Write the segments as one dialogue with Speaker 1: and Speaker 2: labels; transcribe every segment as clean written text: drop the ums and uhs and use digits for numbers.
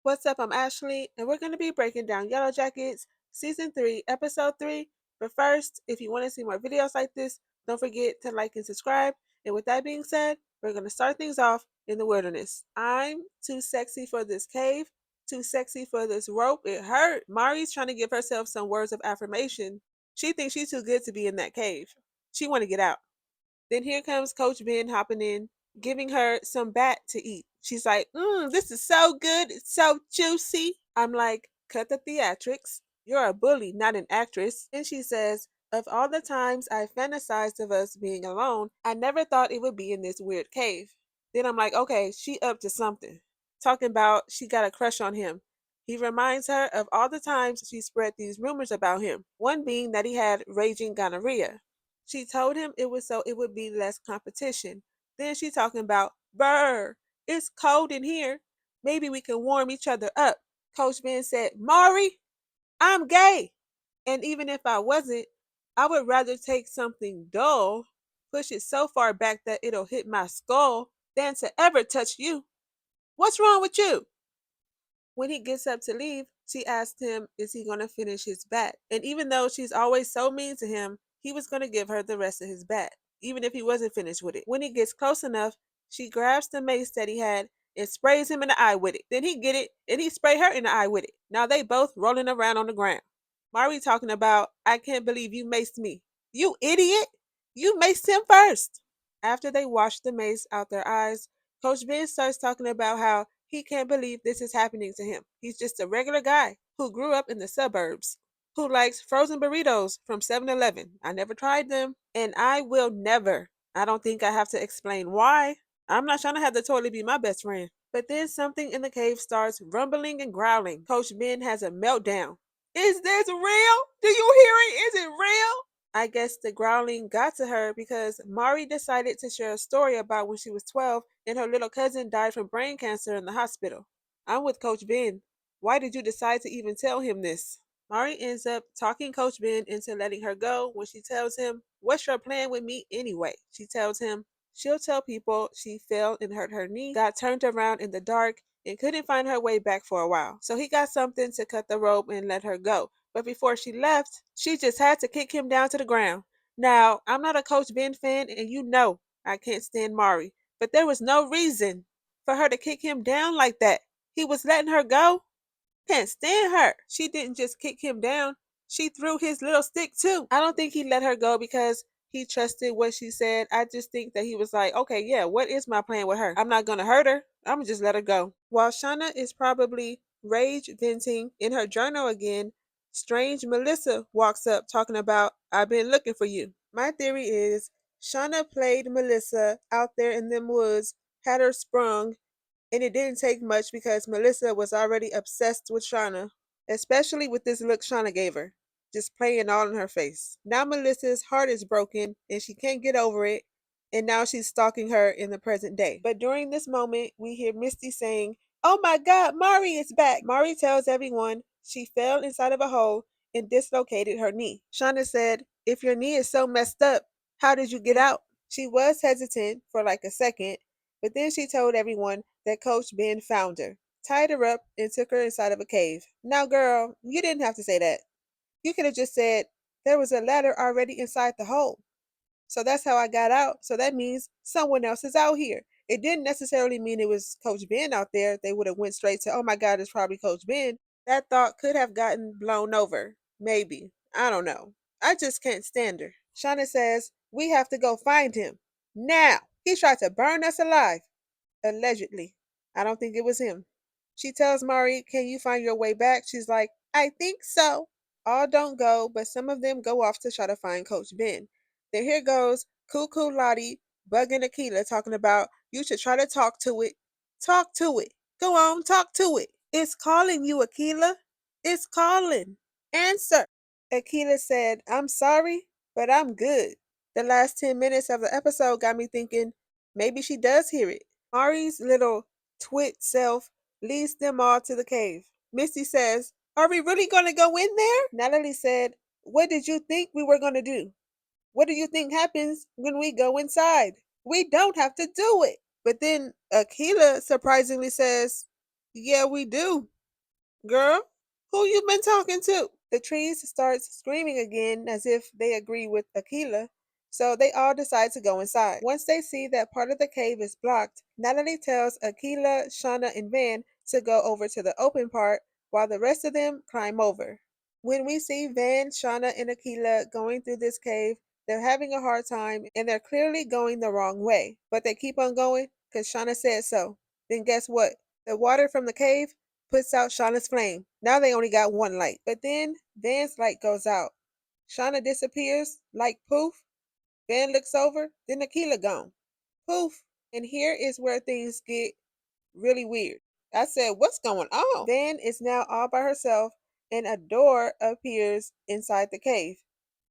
Speaker 1: What's up? I'm Ashley, and we're going to be breaking down Yellowjackets Season 3, Episode 3. But first, if you want to see more videos like this, don't forget to like and subscribe. And with that being said, we're going to start things off in the wilderness. I'm too sexy for this cave, too sexy for this rope. It hurt. Mari's trying to give herself some words of affirmation. She thinks she's too good to be in that cave. She want to get out. Then here comes Coach Ben hopping in, giving her some bat to eat. She's like, this is so good. It's so juicy. I'm like, cut the theatrics. You're a bully, not an actress. And she says, of all the times I fantasized of us being alone, I never thought it would be in this weird cave. Then I'm like, okay, she up to something. Talking about she got a crush on him. He reminds her of all the times she spread these rumors about him, one being that he had raging gonorrhea. She told him it was so it would be less competition. Then she talking about, Brr, it's cold in here. Maybe we can warm each other up. Coach Ben said, Mari, I'm gay. And even if I wasn't, I would rather take something dull, push it so far back that it'll hit my skull, than to ever touch you. What's wrong with you? When he gets up to leave, she asked him, is he going to finish his bat? And even though she's always so mean to him, he was going to give her the rest of his bat, even if he wasn't finished with it. When he gets close enough, she grabs the mace that he had and sprays him in the eye with it. Then he get it and he spray her in the eye with it. Now they both rolling around on the ground. Mari talking about, I can't believe you maced me. You idiot! You maced him first. After they wash the mace out their eyes, Coach Ben starts talking about how he can't believe this is happening to him. He's just a regular guy who grew up in the suburbs, who likes frozen burritos from 7-Eleven. I never tried them, and I will never. I don't think I have to explain why. I'm not trying to have the toilet be my best friend. But then something in the cave starts rumbling and growling. Coach Ben has a meltdown. Is this real? Do you hear it? Is it real? I guess the growling got to her because Mari decided to share a story about when she was 12 and her little cousin died from brain cancer in the hospital. I'm with Coach Ben. Why did you decide to even tell him this? Mari ends up talking Coach Ben into letting her go when she tells him, what's your plan with me anyway? She tells him she'll tell people she fell and hurt her knee, got turned around in the dark, and couldn't find her way back for a while. So he got something to cut the rope and let her go. But before she left, she just had to kick him down to the ground. Now, I'm not a Coach Ben fan, and you know I can't stand Mari, but there was no reason for her to kick him down like that. He was letting her go. Can't stand her. She didn't just kick him down. She threw his little stick too. I don't think he let her go because he trusted what she said. I just think that he was like, okay, yeah, what is my plan with her? I'm not going to hurt her. I'm going to just let her go. While Shauna is probably rage venting in her journal again, strange Melissa walks up talking about, I've been looking for you. My theory is Shauna played Melissa out there in them woods, had her sprung, and it didn't take much because Melissa was already obsessed with Shauna, especially with this look Shauna gave her, just playing all in her face. Now Melissa's heart is broken and she can't get over it, and now she's stalking her in the present day. But during this moment, we hear Misty saying, oh my god, Mari is back. Mari tells everyone she fell inside of a hole and dislocated her knee. Shauna said, if your knee is so messed up, how did you get out? She was hesitant for like a second, but then she told everyone that Coach Ben found her, tied her up, and took her inside of a cave. Now, girl, you didn't have to say that. You could have just said, there was a ladder already inside the hole. So that's how I got out. So that means someone else is out here. It didn't necessarily mean it was Coach Ben out there. They would have went straight to, oh my God, it's probably Coach Ben. That thought could have gotten blown over. Maybe. I don't know. I just can't stand her. Shauna says, we have to go find him. Now. He tried to burn us alive. Allegedly. I don't think it was him. She tells Mari, can you find your way back? She's like, I think so. All don't go, but some of them go off to try to find Coach Ben. Then here goes Cuckoo Lottie bugging Akila, talking about, you should try to talk to it. Talk to it. Go on, talk to it. It's calling you, Akila. It's calling. Answer. Akila said, I'm sorry, but I'm good. The last 10 minutes of the episode got me thinking maybe she does hear it. Mari's little twit self leads them all to the cave. Misty says, are we really going to go in there? Natalie said, what did you think we were going to do? What do you think happens when we go inside? We don't have to do it. But then Akila surprisingly says, yeah, we do. Girl, who you been talking to? The trees start screaming again as if they agree with Akila, so they all decide to go inside. Once they see that part of the cave is blocked, Natalie tells Akila, Shauna, and Van to go over to the open part while the rest of them climb over. When we see Van, Shauna, and Akila going through this cave, they're having a hard time and they're clearly going the wrong way, but they keep on going because Shauna said so. Then guess what? The water from the cave puts out Shauna's flame. Now they only got one light. But then Van's light goes out. Shauna disappears like poof. Van looks over, then Akila gone. Poof. And here is where things get really weird. I said, what's going on? Van is now all by herself and a door appears inside the cave.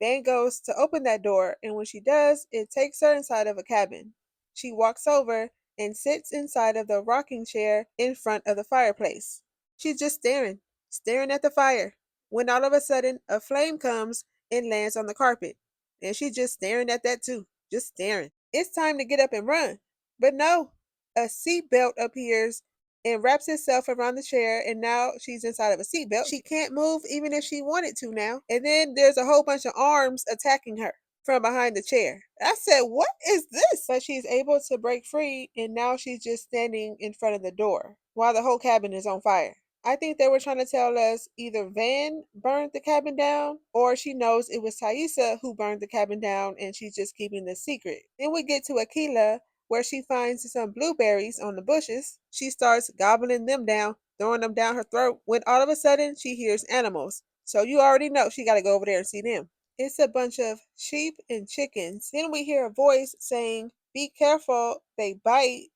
Speaker 1: Van goes to open that door, and when she does, it takes her inside of a cabin. She walks over and sits inside of the rocking chair in front of the fireplace. She's just staring, staring at the fire, when all of a sudden a flame comes and lands on the carpet. And she's just staring at that too, just staring. It's time to get up and run. But no, a seat belt appears and wraps itself around the chair, and now she's inside of a seatbelt. She can't move even if she wanted to now. And then there's a whole bunch of arms attacking her from behind the chair. I said, what is this? But she's able to break free, and now she's just standing in front of the door while the whole cabin is on fire. I think they were trying to tell us either Van burned the cabin down or she knows it was Thaisa who burned the cabin down and she's just keeping the secret. Then we get to Akila where she finds some blueberries on the bushes. She starts gobbling them down, throwing them down her throat, when all of a sudden she hears animals. So you already know she got to go over there and see them. It's a bunch of sheep and chickens. Then we hear a voice saying, be careful, they bite.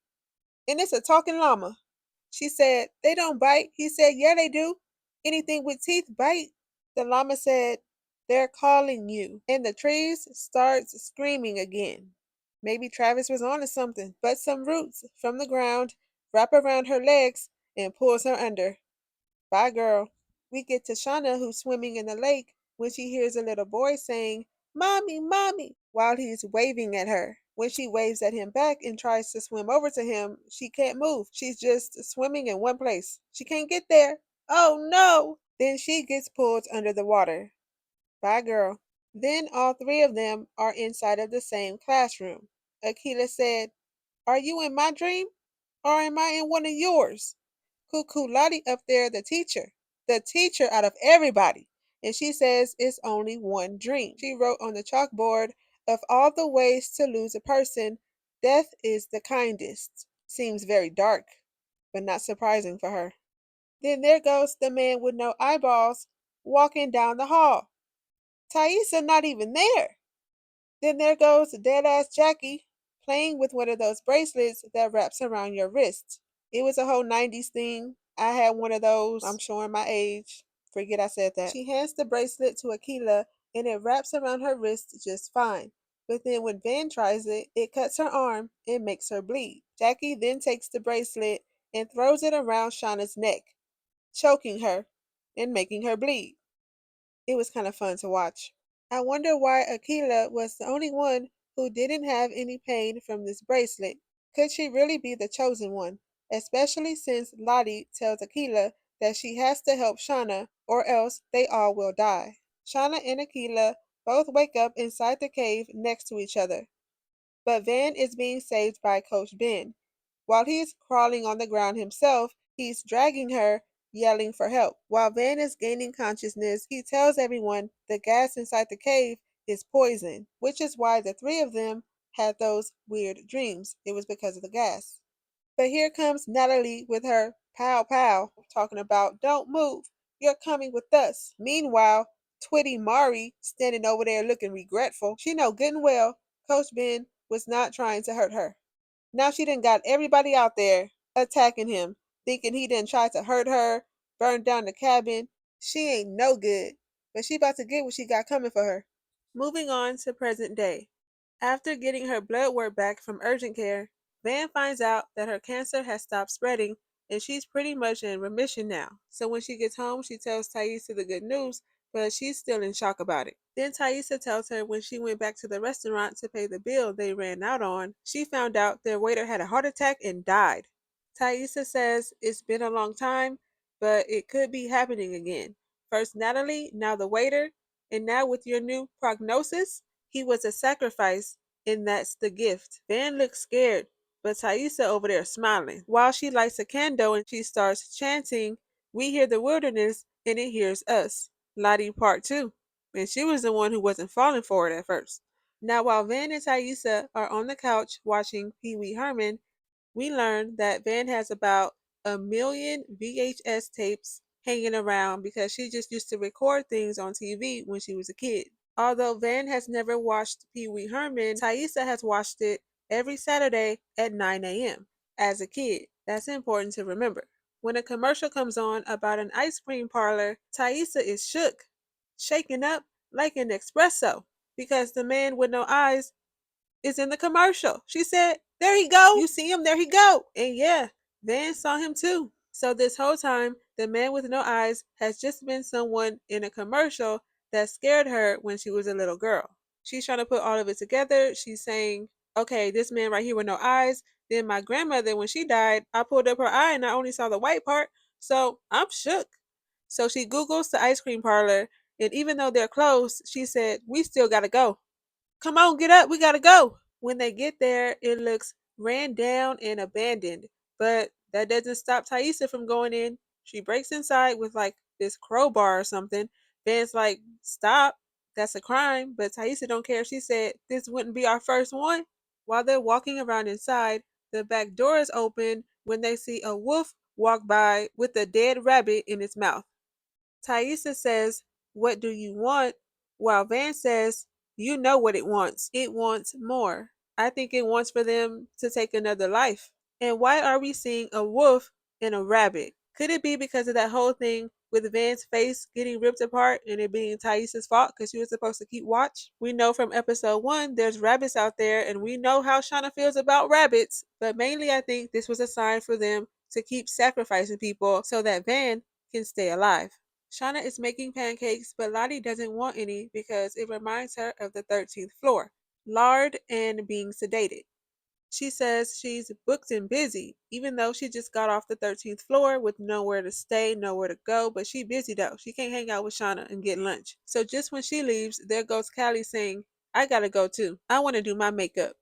Speaker 1: And it's a talking llama. She said, they don't bite. He said, yeah, they do. Anything with teeth bite. The llama said, they're calling you. And the trees starts screaming again. Maybe Travis was on to something, but some roots from the ground wrap around her legs and pulls her under. Bye, girl. We get to Shauna, who's swimming in the lake, when she hears a little boy saying, Mommy, Mommy, while he's waving at her. When she waves at him back and tries to swim over to him, she can't move. She's just swimming in one place. She can't get there. Oh no! Then she gets pulled under the water. Bye, girl. Then all three of them are inside of the same classroom. Akila said, are you in my dream? Or am I in one of yours? Cuckoo Lottie up there, the teacher out of everybody. And she says it's only one dream. She wrote on the chalkboard, of all the ways to lose a person, death is the kindest. Seems very dark, but not surprising for her. Then there goes the man with no eyeballs walking down the hall. Thaisa not even there. Then there goes dead ass Jackie playing with one of those bracelets that wraps around your wrist. It was a whole 90s thing. I had one of those. I'm showing my age. Forget I said that. She hands the bracelet to Akila and it wraps around her wrist just fine. But then when Van tries it, it cuts her arm and makes her bleed. Jackie then takes the bracelet and throws it around Shauna's neck, choking her and making her bleed. It was kind of fun to watch. I wonder why Akila was the only one who didn't have any pain from this bracelet. Could she really be the chosen one? Especially since Lottie tells Akila that she has to help Shauna or else they all will die. Shauna and Akila both wake up inside the cave next to each other. But Van is being saved by Coach Ben. While he's crawling on the ground himself, he's dragging her, yelling for help. While Van is gaining consciousness, he tells everyone the gas inside the cave is poison, which is why the three of them had those weird dreams. It was because of the gas. But here comes Natalie with her pow pow, talking about don't move, you're coming with us. Meanwhile, Twitty Mari standing over there looking regretful. She know good and well Coach Ben was not trying to hurt her. Now she done got everybody out there attacking him, thinking he didn't try to hurt her, burn down the cabin. She ain't no good, but she about to get what she got coming for her. Moving on to present day. After getting her blood work back from urgent care, Van finds out that her cancer has stopped spreading and she's pretty much in remission now. So when she gets home, she tells Thaisa the good news, but she's still in shock about it. Then Thaisa tells her when she went back to the restaurant to pay the bill they ran out on, she found out their waiter had a heart attack and died. Thaisa says it's been a long time, but it could be happening again. First Natalie, now the waiter, and now with your new prognosis, he was a sacrifice, and that's the gift. Van looks scared, but Thaisa over there smiling. While she lights a candle and she starts chanting, we hear the wilderness and it hears us. Lottie part two. And she was the one who wasn't falling for it at first. Now while Van and Thaisa are on the couch watching Pee Wee Herman, we learn that Van has about a million VHS tapes hanging around because she just used to record things on TV when she was a kid. Although Van has never watched Pee Wee Herman, Thaisa has watched it every Saturday at 9 a.m. as a kid. That's important to remember. When a commercial comes on about an ice cream parlor, Thaisa is shook, shaken up like an espresso because the man with no eyes is in the commercial. She said, there he go. You see him, there he go. And yeah, Van saw him too. So this whole time, the man with no eyes has just been someone in a commercial that scared her when she was a little girl. She's trying to put all of it together. She's saying, okay, this man right here with no eyes. Then my grandmother, when she died, I pulled up her eye and I only saw the white part. So I'm shook. So she Googles the ice cream parlor. And even though they're closed, she said, we still got to go. Come on, get up, we gotta go. When they get there, it looks ran down and abandoned. But that doesn't stop Thaisa from going in. She breaks inside with like this crowbar or something. Van's like, stop, that's a crime. But Thaisa don't care. She said, this wouldn't be our first one. While they're walking around inside, the back door is open when they see a wolf walk by with a dead rabbit in its mouth. Thaisa says, what do you want? While Van says, you know what it wants. It wants more. I think it wants for them to take another life. And why are we seeing a wolf and a rabbit? Could it be because of that whole thing with Van's face getting ripped apart and it being Thaisa's fault because she was supposed to keep watch? We know from episode 1 there's rabbits out there and we know how Shauna feels about rabbits, but mainly I think this was a sign for them to keep sacrificing people so that Van can stay alive. Shauna is making pancakes, but Lottie doesn't want any because it reminds her of the 13th floor, lard and being sedated. She says she's booked and busy, even though she just got off the 13th floor with nowhere to stay, nowhere to go, but she busy though. She can't hang out with Shauna and get lunch. So just when she leaves, there goes Callie saying, I gotta go too. I want to do my makeup.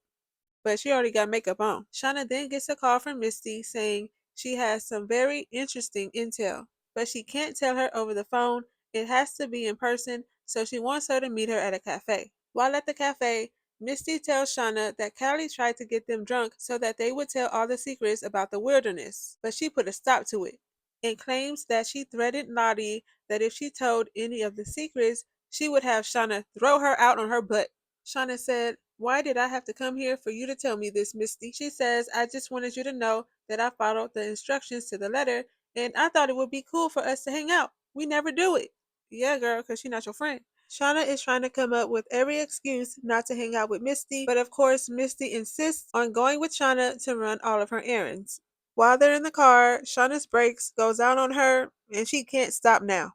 Speaker 1: But she already got makeup on. Shauna then gets a call from Misty saying she has some very interesting intel, but she can't tell her over the phone. It has to be in person, so she wants her to meet her at a cafe. While at the cafe, Misty tells Shauna that Callie tried to get them drunk so that they would tell all the secrets about the wilderness, but she put a stop to it and claims that she threatened Lottie that if she told any of the secrets, she would have Shauna throw her out on her butt. Shauna said, why did I have to come here for you to tell me this, Misty? She says, I just wanted you to know that I followed the instructions to the letter and I thought it would be cool for us to hang out. We never do it. Yeah, girl, because she's not your friend. Shauna is trying to come up with every excuse not to hang out with Misty, but of course, Misty insists on going with Shauna to run all of her errands. While they're in the car, Shauna's brakes goes out on her and she can't stop now.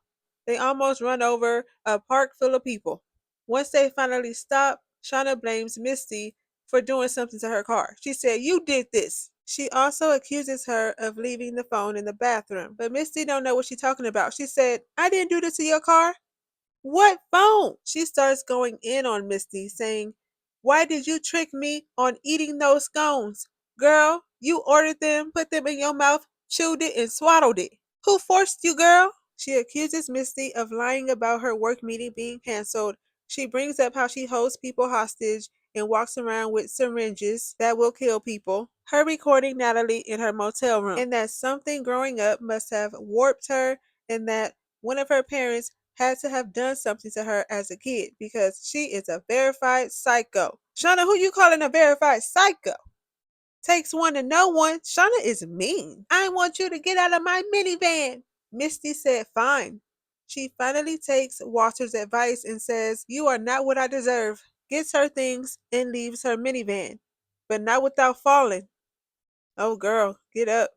Speaker 1: They almost run over a park full of people. Once they finally stop, Shauna blames Misty for doing something to her car. She said, you did this. She also accuses her of leaving the phone in the bathroom. But Misty don't know what she's talking about. She said, I didn't do this to your car. What phone? She starts going in on Misty, saying, why did you trick me on eating those scones? Girl, you ordered them, put them in your mouth, chewed it, and swaddled it. Who forced you, girl? She accuses Misty of lying about her work meeting being canceled. She brings up how she holds people hostage and walks around with syringes that will kill people. Her recording Natalie in her motel room, and that something growing up must have warped her, and that one of her parents had to have done something to her as a kid because she is a verified psycho. Shauna, who you calling a verified psycho? Takes one to know one. Shauna is mean. I want you to get out of my minivan. Misty said fine. She finally takes Walter's advice and says, you are not what I deserve. Gets her things and leaves her minivan, but not without falling. Oh, girl, get up.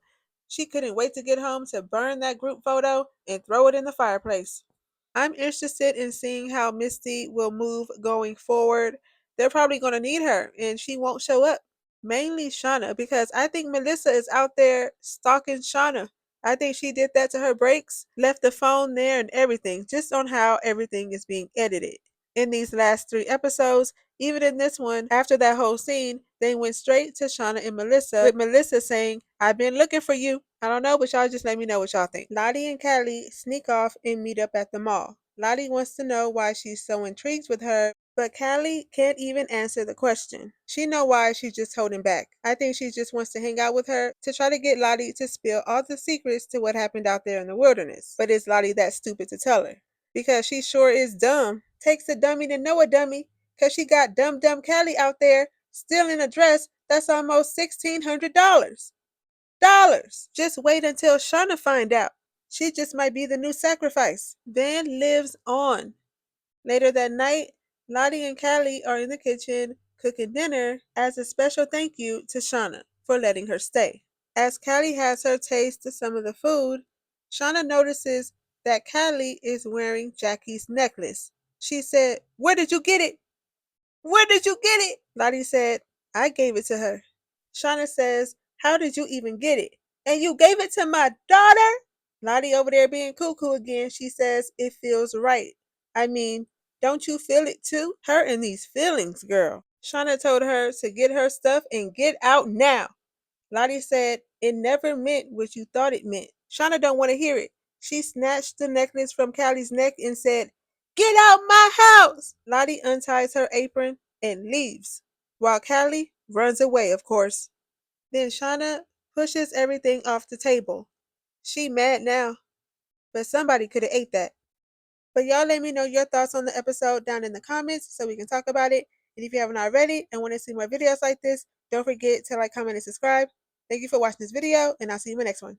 Speaker 1: She couldn't wait to get home to burn that group photo and throw it in the fireplace. I'm interested in seeing how Misty will move going forward. They're probably going to need her and she won't show up. Mainly Shauna, because I think Melissa is out there stalking Shauna. I think she did that to her breaks, left the phone there and everything, just on how everything is being edited. In these last 3 episodes, even in this one, after that whole scene, they went straight to Shauna and Melissa, with Melissa saying, I've been looking for you. I don't know, but y'all just let me know what y'all think. Lottie and Callie sneak off and meet up at the mall. Lottie wants to know why she's so intrigued with her, but Callie can't even answer the question. She know why, she's just holding back. I think she just wants to hang out with her to try to get Lottie to spill all the secrets to what happened out there in the wilderness. But is Lottie that stupid to tell her? Because she sure is dumb. Takes a dummy to know a dummy, because she got dumb Callie out there stealing a dress that's almost $1,600. Just wait until Shauna find out. She just might be the new sacrifice. Van lives on. Later that night, Lottie and Callie are in the kitchen cooking dinner as a special thank you to Shauna for letting her stay. As Callie has her taste of some of the food, Shauna notices that Callie is wearing Jackie's necklace. She said, Where did you get it? Where did you get it? Lottie said, I gave it to her. Shauna says, How did you even get it? And you gave it to my daughter? Lottie over there being cuckoo again. She says, It feels right. I mean, don't you feel it too? Her and these feelings, girl. Shauna told her to get her stuff and get out now. Lottie said, It never meant what you thought it meant. Shauna don't want to hear it. She snatched the necklace from Callie's neck and said, Get out my house! Lottie unties her apron and leaves, while Callie runs away, of course. Then Shauna pushes everything off the table. She mad now, but somebody could have ate that. But y'all let me know your thoughts on the episode down in the comments so we can talk about it. And if you haven't already and want to see more videos like this, don't forget to like, comment, and subscribe. Thank you for watching this video, and I'll see you in my next one.